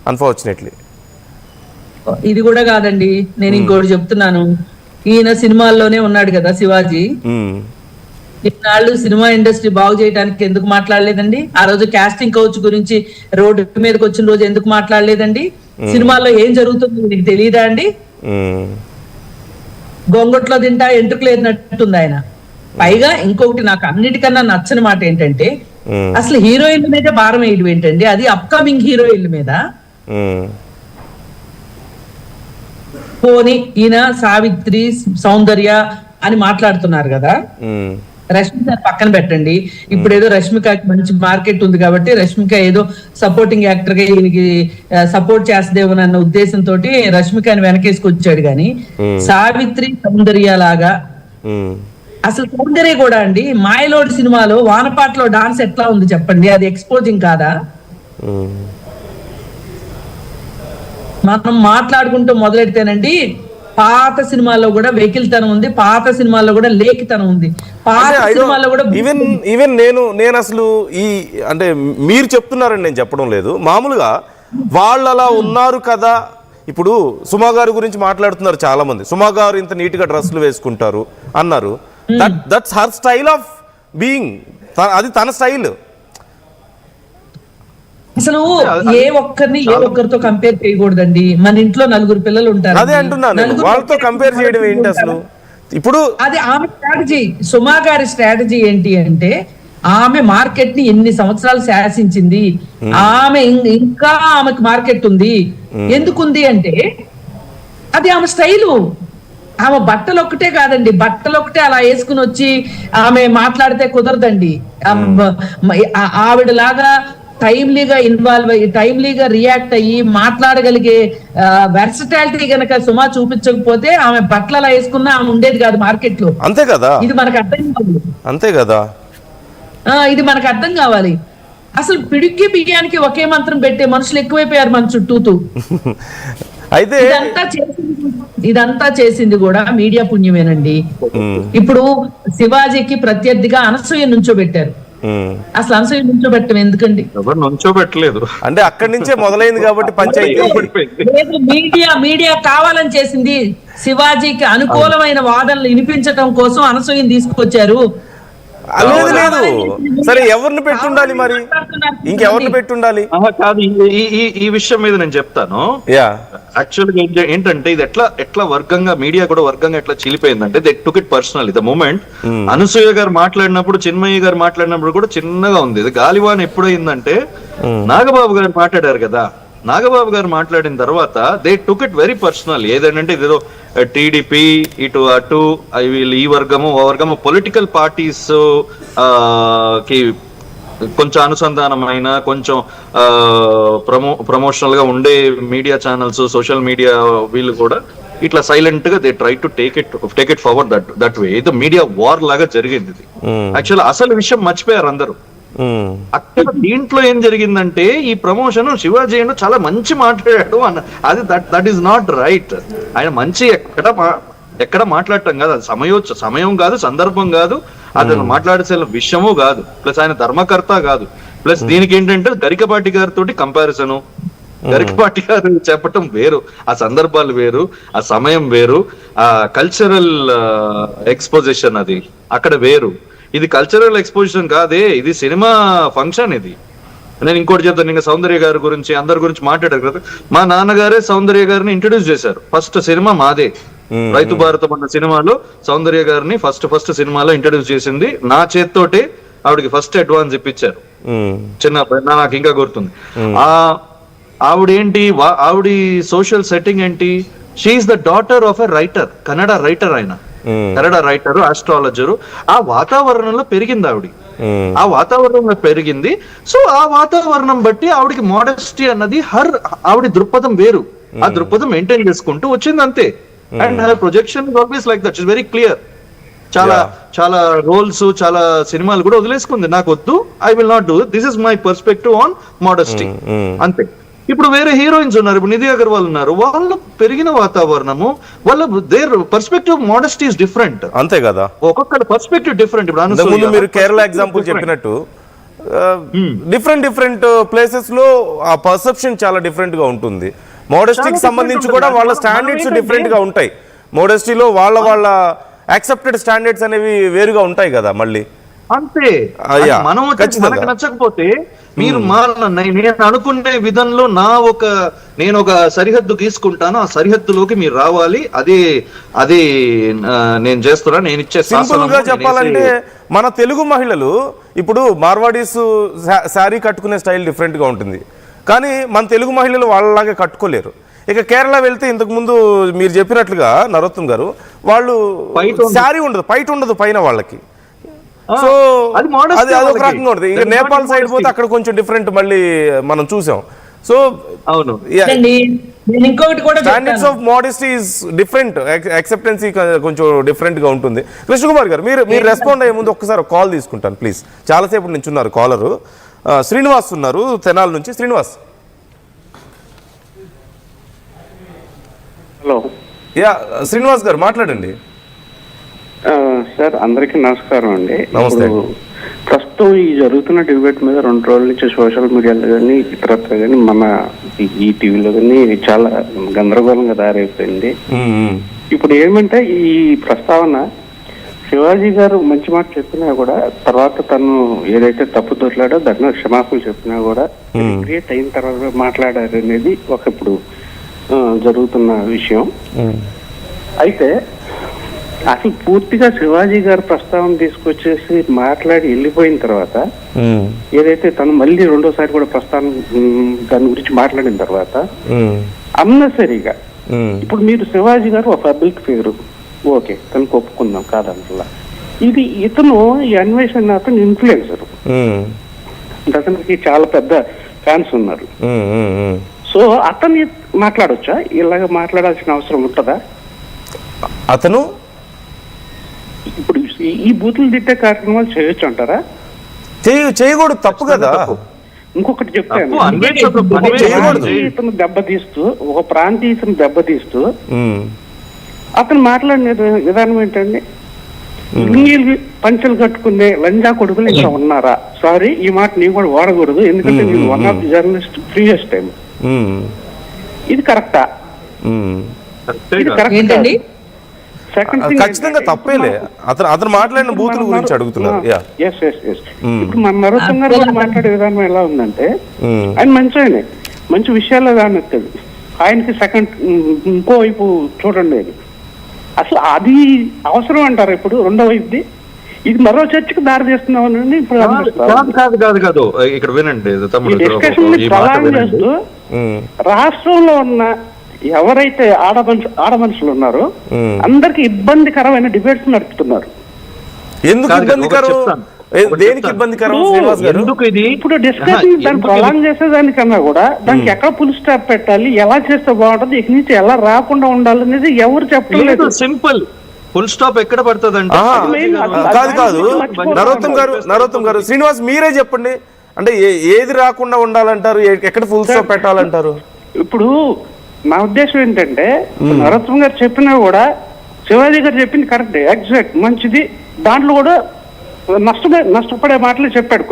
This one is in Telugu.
అన్ఫార్చునేట్లీ. ఇది కూడా కాదండి, నేను ఇంకోటి చెప్తున్నాను. ఈయన సినిమాల్లోనే ఉన్నాడు కదా శివాజీ. ఇన్నాళ్ళు సినిమా ఇండస్ట్రీ బాగు చేయడానికి ఎందుకు మాట్లాడలేదండి? ఆ రోజు కాస్టింగ్ కౌచ్ గురించి రోడ్డు మీదకి వచ్చిన రోజు ఎందుకు మాట్లాడలేదండి? సినిమాల్లో ఏం జరుగుతుందో మీకు తెలియదా అండి? గొంగట్లో తింటా ఎంట్రుకు లేనట్టుంది ఆయన. పైగా ఇంకొకటి నాకు అన్నిటికన్నా నచ్చని మాట ఏంటంటే, అసలు హీరోయిన్ల మీద భారం వేయడం ఏంటండి? అది అప్కమింగ్ హీరోయిన్ల మీద. పోనీ ఈయన సావిత్రి, సౌందర్య అని మాట్లాడుతున్నారు కదా, రష్మిక పక్కన పెట్టండి. ఇప్పుడు ఏదో రష్మికకి మంచి మార్కెట్ ఉంది కాబట్టి రష్మిక ఏదో సపోర్టింగ్ యాక్టర్ గా ఈయనకి సపోర్ట్ చేస్తదేమోనన్న ఉద్దేశంతో రష్మికని వెనకేసుకొచ్చాడు. గాని సావిత్రి, సౌందర్య లాగా అసలు సౌందర్య కూడా అండి మాయలోడి సినిమాలో వానపాటలో డాన్స్ ఎట్లా ఉంది చెప్పండి? అది ఎక్స్పోజింగ్ కాదా? మనం మాట్లాడుకుంటూ మొదలెడితేనండి పాత సినిమాల్లో కూడా వెకిల్తనం ఉంది, పాత సినిమాల్లో కూడా లేఖితనం ఉంది, పాత సినిమాల్లో కూడా ఈవెన్ నేను అసలు ఈ అంటే మీరు చెప్తున్నారని నేను చెప్పడం లేదు, మామూలుగా వాళ్ళు అలా ఉన్నారు కదా. ఇప్పుడు సుమా గారి గురించి మాట్లాడుతున్నారు చాలా మంది, సుమా గారు ఇంత నీట్ గా డ్రెస్సులు వేసుకుంటారు అన్నారు. That's her style of being, అది తన స్టైల్. అసలు ఏ ఒక్కరితో కంపేర్ చేయకూడదండి. మన ఇంట్లో 4 పిల్లలు ఉంటారు, అదే అంటున్నాను, వాళ్ళతో కంపేర్ చేయడం ఏంటి అసలు? ఇప్పుడు అది ఆమె స్ట్రాటజీ. సుమా గారి స్ట్రాటజీ ఏంటి అంటే, ఆమె మార్కెట్ ని ఎన్ని సంవత్సరాలు శాసించింది, ఆమె ఇంకా ఆమెకు మార్కెట్ ఉంది. ఎందుకుంది అంటే అది ఆమె స్టైలు. ఆమె బట్టలు ఒక్కటే కాదండి, బట్టలు ఒక్కటే అలా వేసుకుని వచ్చి ఆమె మాట్లాడితే కుదరదండి. ఆవిడలాగా టైమ్లీగా ఇన్వాల్వ్ అయ్యి టైమ్లీగా రియాక్ట్ అయ్యి మాట్లాడగలిగే వెర్సటాలిటీ గనక సుమా చూపించకపోతే ఆమె బట్టలు అలా వేసుకున్నా ఆమె ఉండేది కాదు మార్కెట్ లో. అంతే కదా, ఇది మనకు అర్థం కావాలి. అంతే కదా, ఇది మనకు అర్థం కావాలి. అసలు పిడికి బియ్యానికి ఒకే మంత్రం పెట్టే మనుషులు ఎక్కువైపోయారు మన చుట్టూతూ. అయితే ఇదంతా చేసింది కూడా మీడియా పుణ్యమేనండి. ఇప్పుడు శివాజీకి ప్రత్యర్థిగా అనసూయ నుంచోబెట్టారు. అసలు అనసూయ నుంచోబెట్టం ఎందుకండి? నుంచోబెట్టలేదు అంటే అక్కడి నుంచే మొదలైంది కాబట్టి పంచాయతీ. మీడియా కావాలని చేసింది. శివాజీకి అనుకూలమైన వాదనలు వినిపించడం కోసం అనసూయని తీసుకొచ్చారు. లేదు లేదు, సరే ఎవరిని పెట్టుండాలి మరి, ఇంకెవరిని పెట్టుండాలి? కాదు, ఈ విషయం మీద నేను చెప్తాను. యాక్చువల్గా ఏంటంటే ఇది ఎట్లా వర్గంగా మీడియా కూడా వర్గంగా ఎట్లా చీలిపోయిందంటే they took it personal. The moment Anasuya గారు మాట్లాడినప్పుడు, చిన్మయ్య గారు మాట్లాడినప్పుడు కూడా చిన్నగా ఉంది. ఇది గాలివాన్ ఎప్పుడైందంటే నాగబాబు గారు మాట్లాడారు కదా, నాగబాబు గారు మాట్లాడిన తర్వాత they took it very personal. ఏదంటే ఇదేదో టీడీపీ ఇటు అటు వీళ్ళు ఈ వర్గము ఆ వర్గము పొలిటికల్ పార్టీస్ కి కొంచెం అనుసంధానమైన కొంచెం ప్రమోషనల్ గా ఉండే మీడియా ఛానల్స్, సోషల్ మీడియా వీళ్ళు కూడా ఇట్లా సైలెంట్ గా they try to take it forward that way. ఇది మీడియా వార్ లాగా జరిగింది. ఇది యాక్చువల్ అసలు విషయం మర్చిపోయారు అందరూ. అక్కడ దీంట్లో ఏం జరిగిందంటే ఈ ప్రమోషన్ శివాజీ చాలా మంచి మాట్లాడాడు అన్న, అది దట్ ఈస్ నాట్ రైట్. ఆయన మంచి ఎక్కడ మాట్లాడటం కాదు, అది సమయం కాదు, సందర్భం కాదు, అది మాట్లాడే విషయము కాదు, ప్లస్ ఆయన ధర్మకర్త కాదు. ప్లస్ దీనికి ఏంటంటే గరికపాటి గారితో కంపారిజను, గరికపాటి గారు చెప్పటం వేరు, ఆ సందర్భాలు వేరు, ఆ సమయం వేరు, ఆ కల్చరల్ ఎక్స్పోజిషన్ అది అక్కడ వేరు. ఇది కల్చరల్ ఎక్స్పోజిషన్ కాదే, ఇది సినిమా ఫంక్షన్. ఇది నేను ఇంకోటి చెప్తాను. ఇంకా సౌందర్య గారి గురించి అందరి గురించి మాట్లాడారు కదా, మా నాన్నగారే సౌందర్య గారిని ఇంట్రడ్యూస్ చేశారు. ఫస్ట్ సినిమా మాదే, రైతు భారతం అన్న సినిమాలో సౌందర్య గారిని ఫస్ట్ సినిమాలో ఇంట్రడ్యూస్ చేసింది నా చేత్తోటే. ఆవిడకి ఫస్ట్ అడ్వాన్స్ ఇప్పించారు చిన్న, నాకు ఇంకా గుర్తుంది. ఆవిడేంటి, ఆవిడ సోషల్ సెట్టింగ్ ఏంటి, she is the daughter of a writer, Kannada writer. ఆయన కన్నడ రైటర్, ఆస్ట్రాలజరు. ఆ వాతావరణంలో పెరిగింది ఆవిడ, ఆ వాతావరణంలో పెరిగింది. సో ఆ వాతావరణం బట్టి ఆవిడకి మోడెస్టీ అన్నది ఆవిడ దృక్పథం వేరు, ఆ దృక్పథం మెయింటైన్ చేసుకుంటూ వచ్చింది అంతే. And her projection is always like that, is very clear. చాలా రోల్స్, చాలా సినిమాలు కూడా వదిలేసుకుంది. నాకు వద్దు, I will not do, this is my perspective on modesty అంతే. ఇప్పుడు వేరే హీరోయిన్స్ ఉన్నారు, ఇప్పుడు నిధి అగర్వాల్ ఉన్నారు, వాళ్ళు పెరిగిన వాతావరణము, వాళ్ళ their perspective modesty is different. అంతే కదా, ఒక్కొక్కరి పర్స్పెక్టివ్ డిఫరెంట్. ఇప్పుడు మీరు కేరళ ఎగ్జాంపుల్ చెప్పినట్టు డిఫరెంట్ ప్లేసెస్ లో ఆ పర్సెప్షన్ చాలా డిఫరెంట్ గా ఉంటుంది. మోడెస్టీకి చాలా సంబంధించి different కూడా ఉంటుంది. వాళ్ళ మనం స్టాండర్డ్స్ ఏంటంటే- డిఫరెంట్ గా ఉంటాయి. మోడెస్టీలో వాళ్ళ యాక్సెప్టెడ్ స్టాండర్డ్స్ అనేవి వేరుగా ఉంటాయి కదా మళ్ళీ. అంతే యా, మనం ఖచ్చితంగా. మనకు నచ్చకపోతే మీరు నేను అనుకునే విధంలో నేను ఒక సరిహద్దు గీసుకుంటాను, ఆ సరిహద్దులోకి మీరు రావాలి, అదే నేను చేస్తున్నా, నేను ఇచ్చే సింపుల్ గా చెప్పాలంటే మన తెలుగు మహిళలు ఇప్పుడు మార్వాడీస్ శారీ కట్టుకునే స్టైల్ డిఫరెంట్ గా ఉంటుంది, కానీ మన తెలుగు మహిళలు వాళ్ళలాగే కట్టుకోలేరు. ఇక కేరళ వెళ్తే ఇంతకు ముందు మీరు చెప్పినట్లుగా నరోత్తం గారు, వాళ్ళు శారీ ఉండదు, పైట ఉండదు పైన వాళ్ళకి. సో అది అదొక రకంగా ఉంటుంది. ఇంకా నేపాల్ సైడ్ పోతే అక్కడ కొంచెం డిఫరెంట్ మళ్ళీ మనం చూసాం. సో అవును, నేను ఇంకొకటి కూడా standards of modesty is different, acceptancy కొంచెం డిఫరెంట్ గా ఉంటుంది. కృష్ణకుమార్ గారు, మీరు రెస్పాండ్ అయ్యే ముందు ఒక్కసారి కాల్ తీసుకుంటాను ప్లీజ్. చాలాసేపు నుంచి ఉన్నారు కాలరు. శ్రీనివాస్ ఉన్నారు తెనాలి నుంచి. శ్రీనివాస్. హలో. యా శ్రీనివాస్ గారు మాట్లాడండి. సార్ అందరికీ నమస్కారం అండి. నమస్తే. ఇప్పుడు ప్రస్తుతం ఈ జరుగుతున్న డిబేట్ మీద 2 రోజుల నుంచి సోషల్ మీడియాలో కానీ ఇతరత్ర కానీ మన ఈ టీవీలో కానీ చాలా గందరగోళంగా తయారైపోయింది. ఇప్పుడు ఏమంటే ఈ ప్రస్తావన శివాజీ గారు మంచి మాట చెప్పినా కూడా తర్వాత తను ఏదైతే తప్పు దొరికాడో దాన్ని క్షమాపణలు చెప్పినా కూడా క్రియేట్ అయిన తర్వాత మాట్లాడారు అనేది ఒక ఇప్పుడు జరుగుతున్న విషయం. అయితే అసలు పూర్తిగా శివాజీ గారు ప్రస్తావన తీసుకొచ్చేసి మాట్లాడి వెళ్ళిపోయిన తర్వాత ఏదైతే తను మళ్ళీ రెండోసారి కూడా ప్రస్తావన దాని గురించి మాట్లాడిన తర్వాత అన్నసరిగా ఇప్పుడు మీరు శివాజీ గారు ఒక పబ్లిక్ ఫిగర్, ఓకే తనకు ఒప్పుకుందాం కాదంటలా. ఇది ఇతను ఈ అన్వేషణ అతను ఇన్ఫ్లుయెన్సర్, అతనికి చాలా పెద్ద ఫ్యాన్స్ ఉన్నారు. సో అతన్ని మాట్లాడొచ్చా? ఇలాగ మాట్లాడాల్సిన అవసరం ఉంటుందా? అతను ఇప్పుడు ఈ బూతులు తిట్టే కార్యక్రమాలు చేయొచ్చు అంటారా? చేయకూడదు, తప్పు కదా. ఇంకొకటి చెప్తాను, చేయకూడదు. ఇతను దెబ్బతీస్తూ ఒక ప్రాంతీయతను దెబ్బతీస్తూ అతను మాట్లాడిన విధానం ఏంటండి? లుంగీలు పంచలు కట్టుకునే లంజా కొడుకులు ఇంకా ఉన్నారా? సారీ, ఈ మాట నీవు కూడా వాడకూడదు, ఎందుకంటే నేను one of the journalist previous time. ఇది కరెక్టా? ఏంటండి? ఖచ్చితంగా తప్పేలే. అతను మాట్లాడిన బూతుల గురించి అడుగుతున్నారు. ఇప్పుడు మన నరోత్తం గారు కూడా మాట్లాడే విధానం ఎలా ఉందంటే, ఆయన మంచి విషయాలు కానొస్తుంది, ఆయనకి సెకండ్ ఇంకో వైపు చూడండి. అది అసలు అది అవసరం అంటారు ఇప్పుడు రెండో వైపుది? ఇది మరో చర్చకు దారి తీస్తున్నామని ఇప్పుడు కాదు. ఇక్కడ వినండి, డిస్కషన్ ప్రధానం చేస్తూ రాష్ట్రంలో ఉన్న ఎవరైతే ఆడ మనుషులు ఉన్నారో అందరికి ఇబ్బందికరమైన డిబేట్స్ నడుపుతున్నారు. ఎందుకు ఇబ్బందికరం? దేనికి ఇబ్బందికరం శ్రీనివాస్ గారు? ఇప్పుడు డిస్కషన్ దాన్ని ప్రొలాంగ్ చేసేదానికన్నా కూడా దానికి ఎక్కడ ఫుల్ స్టాప్ పెట్టాలి, ఎలా చేస్తే బాగుంటుంది, ఇక నుంచి ఎలా రాకుండా ఉండాలి అనేది ఎవరు చెప్పలేదు. సింపుల్ ఫుల్ స్టాప్ ఎక్కడ పడుతుంది అంటే కాదు నరోత్తం గారు శ్రీనివాస్ మీరే చెప్పండి. అంటే ఏది రాకుండా ఉండాలంటారు, ఎక్కడ ఫుల్ స్టాప్ పెట్టాలంటారు? ఇప్పుడు నా ఉద్దేశం ఏంటంటే, నరోత్తం గారు చెప్పినా కూడా శివాజీ గారు చెప్పింది కరెక్ట్, ఎగ్జాక్ట్ మంచిది. దాంట్లో కూడా నష్టపడే మాటలు చెప్పాడు.